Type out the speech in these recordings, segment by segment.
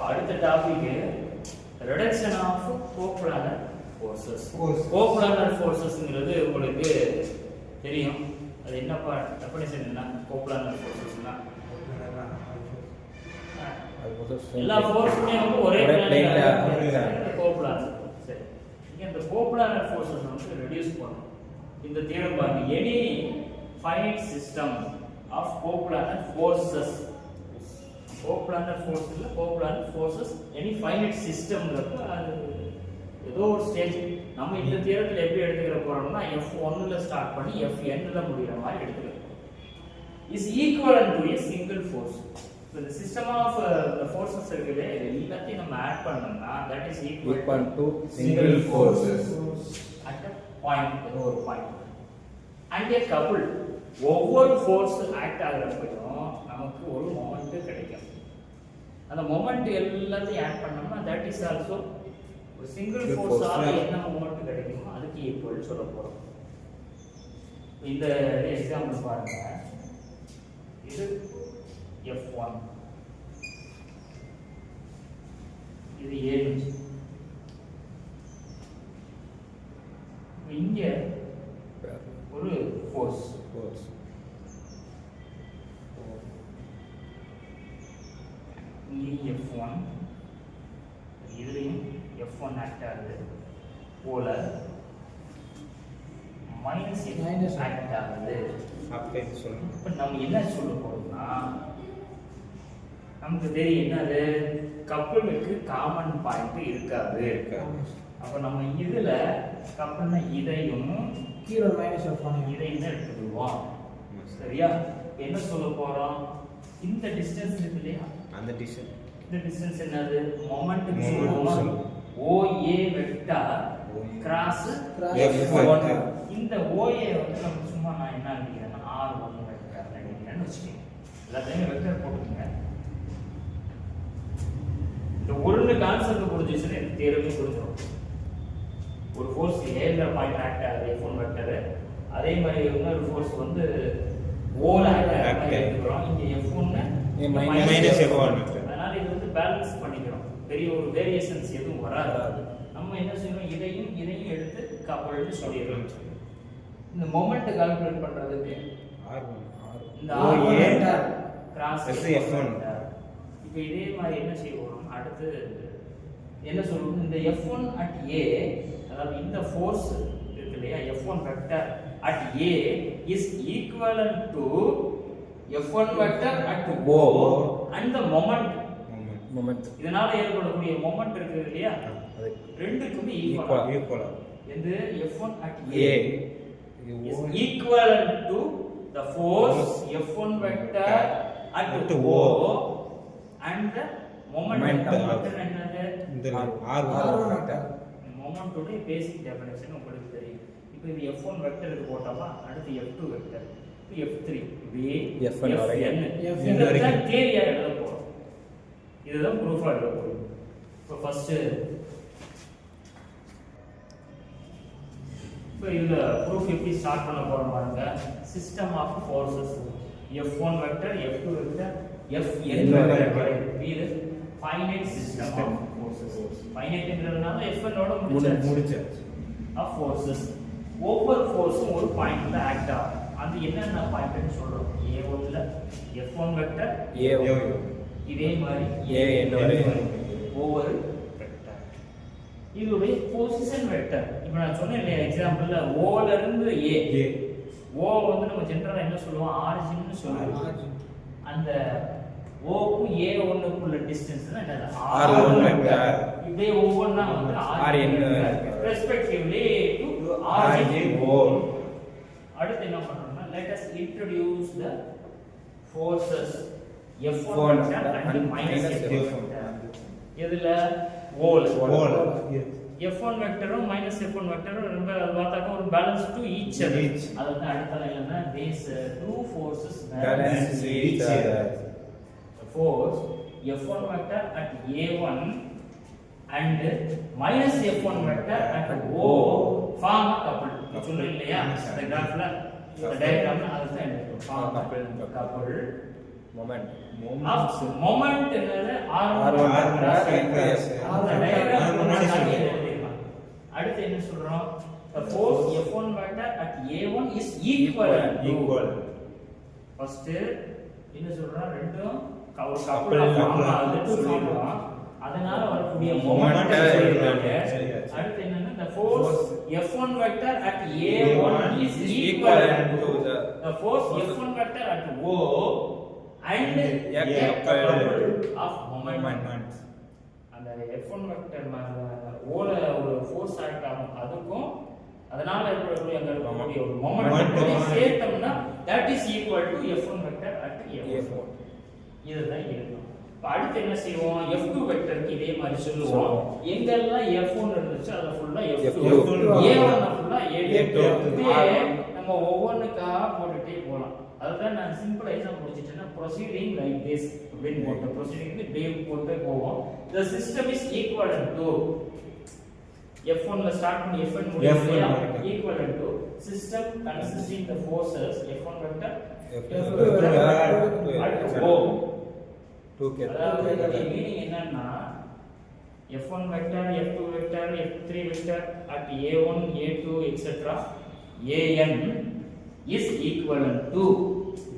அடுத்த topic reduction of coplanar forces. Coplanar ஃபோர்ஸஸ்ங்கிறது உங்களுக்கு தெரியும். அது என்னப்பா டெஃபினிஷன் என்ன? கோப்ளானர் ஃபோர்ஸஸ்னா எல்லா ஃபோர்ஸுமே வந்து ஒரே பிளேன்ல கோப்ளானர். சரி, இங்க இந்த கோப்ளானர் ஃபோர்ஸஸ் வந்து ரெடியூஸ் பண்ணணும். இந்த தியரம் பாருங்க, any finite system of coplanar forces, coplanar force இல்ல கோப்ளானர் ஃபோர்ஸஸ் எனி ஃபைனைட் சிஸ்டம்ங்கிறப்ப அது ஏதோ ஒரு ஸ்டேஜ் நம்ம இந்த தியரத்தில் எப்படி எடுத்துக்கிற போறோம்னா F1ல ஸ்டார்ட் பண்ணி Fnல முடிகிற மாதிரி எடுத்துக்கிறோம். Is equivalent to a single force. இந்த சிஸ்டம் ஆஃப் the forces இருக்குதே, எல்லாத்தையும் நம்ம ஆட் பண்ணோம்னா that is equal to single forces at a point, ஒரு பாயிண்ட். and a couple, ஒவ்வொரு ஃபோர்ஸ் ஆக்ட் ஆகிறப்பையும் நமக்கு ஒரு மொமெண்ட் கிடைக்கும். அந்த மொமெண்ட் எல்லாத்தையும் ஆட் பண்ணோம்னா that is also ஒரு சிங்கிள் ஃபோர்ஸால என்ன மொமெண்ட் கிடைக்குமோ அதுக்கு ஈக்குவல் சொல்ல போறோம். இந்த எக்ஸாம்பிள் பாருங்க, இது F1, இது A. இங்க ஒரு ஃபோர்ஸ் இங்க F1, இதுலயும் F1 ஆக்ட் ஆகுது போல மைனஸ் ஆக்ட் ஆகுது. அப்படியே சொல்லுங்க. இப்போ நம்ம என்ன சொல்ல போறோம்னா, நமக்கு தெரியும் என்னது, கப்பலுக்கு காமன் பாயிண்ட் இருக்காது. அப்ப நம்ம இதுல கப்பல்னா இதையும் கீழே மைனஸ் F1 இதையும் தான் எடுத்துக்குவோம். சரியா? என்ன சொல்ல போறோம், இந்த டிஸ்டன்ஸ் இருக்கு இல்லையா, அந்த டிஸ்டன்ஸ், இந்த டிஸ்டன்ஸ் என்னது, மொமெண்ட் சொல்லுவோம். OA vector cross F1. இந்த OA வந்து நம்ம சும்மா நான் என்ன எழுதிக்கிறேன்னா R1 வெக்டார் எழுதிக்கிறேன்னு வச்சுக்கோங்க. எல்லாத்தையும் வெக்டார் போட்டுக்கோங்க. இந்த ஒரு கான்செப்ட் புரிஞ்சிச்சுன்னா இந்த தேர்வே புரிஞ்சிடும். ஒரு ஃபோர்ஸ் ஏல பாயிண்ட் ஆக்ட் ஆகுது F1 வெக்டார், அதே மாதிரி இன்னொரு ஃபோர்ஸ் வந்து ஓல ஆக்ட் ஆகுறோம். இங்க F1 மைனஸ் F1 வெக்டார். அதனால இது வந்து பேலன்ஸ் பண்ணிக்கிறோம், பெரிய ஒரு வேரியேஷன்ஸ் எதுவும் வராது. நம்ம என்ன செய்யணும், இதையும் எடுத்து கப்பல்னு சொல்லிடுறோம். இந்த மொமெண்ட் கால்குலேட் பண்றதுக்கு இந்த R1 கிராஸ் F1. இப்போ இதே மாதிரி என்ன செய்வோம், அடுத்து என்ன சொல்லுவோம், இந்த F1 at A, அதாவது இந்த ஃபோர்ஸ் இருக்கு இல்லையா, F1 vector at A is equivalent to F1 vector at O and the moment. இதனால ஏற்படக்கூடிய மொமெண்ட் இருக்கு இல்லையா, ரெண்டுக்குமே ஈக்குவலா. இந்த F1 at A is equivalent to the force F1 vector at O and the moment. என்னது, இந்த R1 வெக்டார். மொமெண்ட் உடைய பேசிக் டெஃபினிஷன் உங்களுக்கு தெரியும். இப்போ இது F1 வெக்டர் இது போட்டோமா, அடுத்து F2 வெக்டர், F3, Fn, இதெல்லாம் தியரியா எழுத போறோம். இதுதான் ப்ரூஃபா எழுத போறோம். இப்போ ஃபர்ஸ்ட் இப்போ இந்த ப்ரூஃப் எப்படி ஸ்டார்ட் பண்ண போறோம் பாருங்க. System of forces F1 vector, F2 vector, Fn vector, இது ஃபைனைட் சிஸ்டம் ஆஃப் ஃபோர்சஸ். ஃபைனைட்ங்கிறதுனால Fn ஓட முடிச்சாச்சு. ஆஃப் ஃபோர்சஸ், ஒவ்வொரு ஃபோர்ஸும் ஒரு பாயிண்ட்ல ஆக்ட் ஆகும். அது என்னென்ன பாயிண்ட்னு சொல்றோம். A1ல F1 வெக்டர், இதே மாதிரி ஒவ்வொரு வெக்டர், இதுடைய பொசிஷன் வெக்டர். இப்போ நான் சொன்னேன் இல்லையா எக்ஸாம்பிள்ல, ஓல இருந்து A, ஓ வந்து நம்ம ஜெனரலா என்ன சொல்லுவோம், ஆரிஜின்னு சொல்லுவோம். அந்த ஓக்கும் A1க்குள்ள டிஸ்டன்ஸ் தான் என்னது, R1 வெக்டர். இப்படியே ஒவ்வொண்ணா வந்து Rn respectively to origin O. அடுத்து என்ன பண்றோம்னா, let us introduce the forces F1 and minus F1. இதுல ஓல் F1 வெக்டரும் மைனஸ் F1 வெக்டரும் ரொம்ப பார்த்தாக்க ஒரு பேலன்ஸ் டு ஈச் அதர். அதாவது அடுத்த லைன்ல these two forces balance each other. The force F1 vector at A1 and minus F1 vector at O form a couple. சொல்றீங்க இல்லையா, இந்த கிராஃப்ல இந்த டயகிராம்ல அதுதான் form a couple. Moment moment என்னது R1 cross cross அந்த R1 diagram அது முன்னாடி முன்னாடி சொல்லிருக்கோம். எழுதிருக்கலாம். அடுத்து என்ன சொல்றோம்? the force F1 vector at A1 is equivalent to equal first என்ன சொல்றோம்? ரெண்டும் ஒரு Couple, கப்பல் ஃபார்ம் couple. ஆகுதுன்னு சொல்லிடுவோம். அதனால வரக்கூடிய Moment மொமெண்ட் சொல்லிருக்காங்க. சொல்லிருக்காங்க. அடுத்து என்னன்னா the force F1 vector at A1 is equivalent to the force F1 vector at O and a couple of moments. அந்த F1 vector O ல ஒரு force ஆக்ட் ஆகும், அதுக்கும் அதனால இருக்கக்கூடிய அங்க இருக்கக்கூடிய ஒரு மொமெண்ட் சேர்த்தோம்னா that is equal to F1 vector at A1. இதுதான் எழுதணும். இப்ப அடுத்து என்ன செய்வோம்? F2 வெக்டருக்கு இதே மாதிரி சொல்லுவோம். எங்கெல்லாம் F1 இருந்துச்சு அதுல ஃபுல்லா F2, A1 ஃபுல்லா A2. இதே நம்ம ஒவ்வொண்ணுக்கா போட்டுட்டே போலாம். அதுதான் நான் சிம்பிளைஸா முடிச்சிட்டேன்னா proceeding like this அப்படின்னு போட்டு proceeding இப்படியே போட்டு போவோம். The system is equivalent to F1 ல ஸ்டார்ட் பண்ணி F1 முடியலையா? equivalent to system consisting the forces F1 vector at O. அதாவது இதோட மீனிங் என்னன்னா F1 vector, F2 vector, F3 vector at A1, A2, etc. An is equivalent to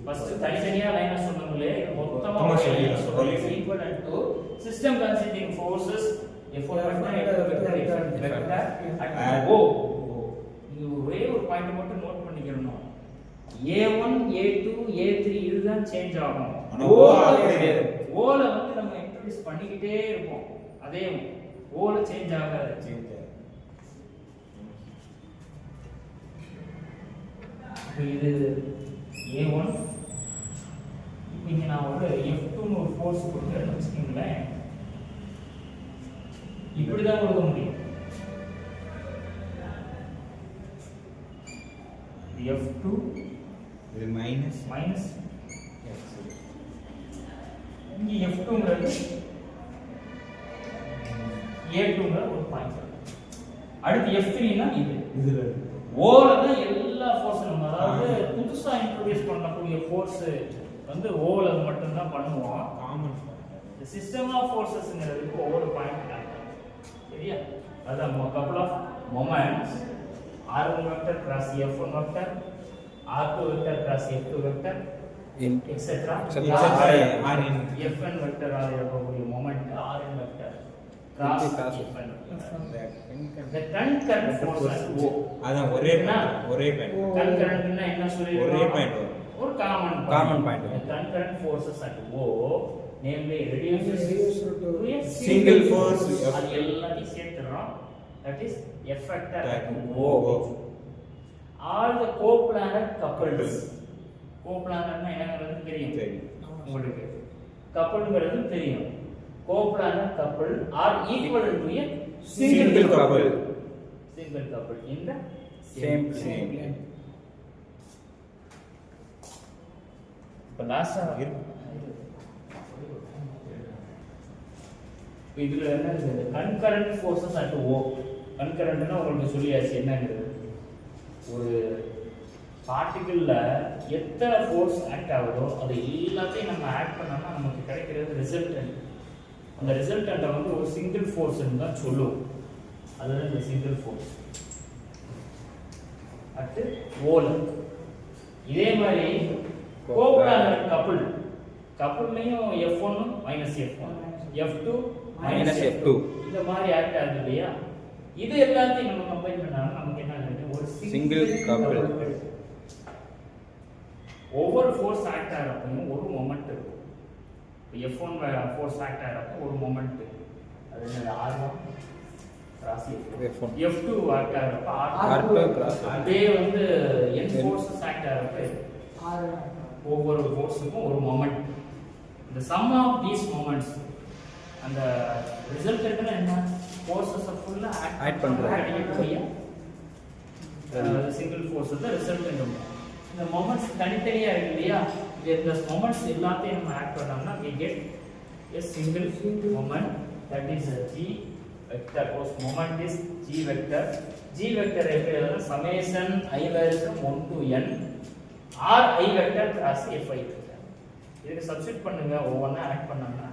first தனித்தனியா லைனா சொன்னோம்ல மொத்தமா சொல்லிடுறோம். equivalent to system consisting forces F1 vector, F2 vector, F1 vector at O. இது ஒரே ஒரு பாயிண்ட் மட்டும் நோட் பண்ணிக்கணும். A1, A2, A3 இதுதான் சேஞ்ச் ஆகும். O ல வந்து நம்ம இன்ட்ரோ듀ஸ் பண்ணிக்கிட்டே இருப்போம். அதே O ல சேஞ்ச் ஆகாது. இது A1. இப்போ இங்க நான் ஒரு F2 னு ஒரு ஃபோர்ஸ் கொடுத்தேன்னு வச்சுக்கீங்களேன். இப்படி தான் கொடுக்க முடியும். F2 இது மைனஸ் மைனஸ் இங்க F2ங்கிறது A2ங்கிற ஒரு பாயிண்ட். அடுத்து F3 னா இது இதுல O ல தான் எல்லா ஃபோர்ஸ் நம்ம அதாவது புதுசா இன்ட்ரோ듀ஸ் பண்ணக்கூடிய ஃபோர்ஸ் வந்து O ல மட்டும் தான் பண்ணுவோம். காமன் the system of forcesங்கிறதுக்கு ஒவ்வொரு பாயிண்ட் காட்டுறோம். சரியா? அதான் couple of moments R1 vector cross F1 vector, R2 vector cross F2 vector, etc. Fn vector ஆக இருக்கக்கூடிய moment Rn vector cross Fn. The concurrent force at O. அதான் ஒரே point concurrent னா என்ன சொல்லிருக்கோம்? ஒரே பாயிண்ட் ஒரு common point. The concurrent forces at O namely reduces to a single force. அது எல்லாத்தையும் சேர்த்துறோம். That is F vector at O. All the coplanar couples. coplanar னா என்னங்கிறது தெரியும் உங்களுக்கு. coupleங்கிறது தெரியும். coplanar couple are equal to a single couple in the same plane. இப்ப லாஸ்டா இதுல என்ன இருக்கு? concurrent forces at O. concurrentனா உங்களுக்கு சொல்லியாச்சு என்னங்கிறது. ஒரு பார்ட்டிகிள்ல எத்தனை ஃபோர்ஸ் ஆக்ட் ஆகுதோ அது எல்லாத்தையும் நம்ம ஆட் பண்ணோம்னா நமக்கு கிடைக்கிறது ரிசல்டன்ட். அந்த ரிசல்டன்ட்டை வந்து ஒரு சிங்கிள் ஃபோர்ஸ்னு தான் சொல்லுவோம். அதுதான் இந்த சிங்கிள் ஃபோர்ஸ் அட் ஓல. இதே மாதிரி coplanar கப்புள்லையும் F1 minus F1, F2 minus F2 இந்த மாதிரி ஆக்ட் ஆகுது இல்லையா? இது எல்லாத்தையும் நம்ம கம்பைன் பண்ணாலும் நமக்கு என்ன கிடைக்கும்? ஒரு சிங்கிள் கப்புள். ஒவ்வொரு ஃபோர்ஸ் ஆக்ட் ஆகிறப்பையும் ஒரு மொமெண்ட் இருக்கும். F1 ஃபோர்ஸ் ஆக்ட் ஆகிறப்ப ஒரு மொமெண்ட் அது என்னது? R1 cross F1. F2 act ஆகிறப்ப R2 cross. அதே வந்து n ஃபோர்ஸஸ் ஆக்ட் ஆகிறப்ப ஒவ்வொரு ஃபோர்ஸுக்கும் ஒரு moment. the sum of these moments அந்த ரிசல்டன்ட்னா என்ன? ஃபோர்ஸஸ் ஃபுல்லா ஆட் பண்றது. சிங்கிள் ஃபோர்ஸ் தான் ரிசல்டன்ட். இந்த மொமெண்ட்ஸ் தனித்தனியா இருக்கு இல்லையா? இந்த மொமெண்ட்ஸ் எல்லாத்தையும் நம்ம ஆட் பண்ணோம்னா we get a single moment, that is a G vector. Whose moment is G vector. G vector எப்படி எழுதலாம்? summation I வரைக்கும் 1 to n R I vector cross Fi vector. இதுக்கு சப்ஸ்டிட் பண்ணுங்க ஒவ்வொன்றா ஆட் பண்ணாங்கன்னா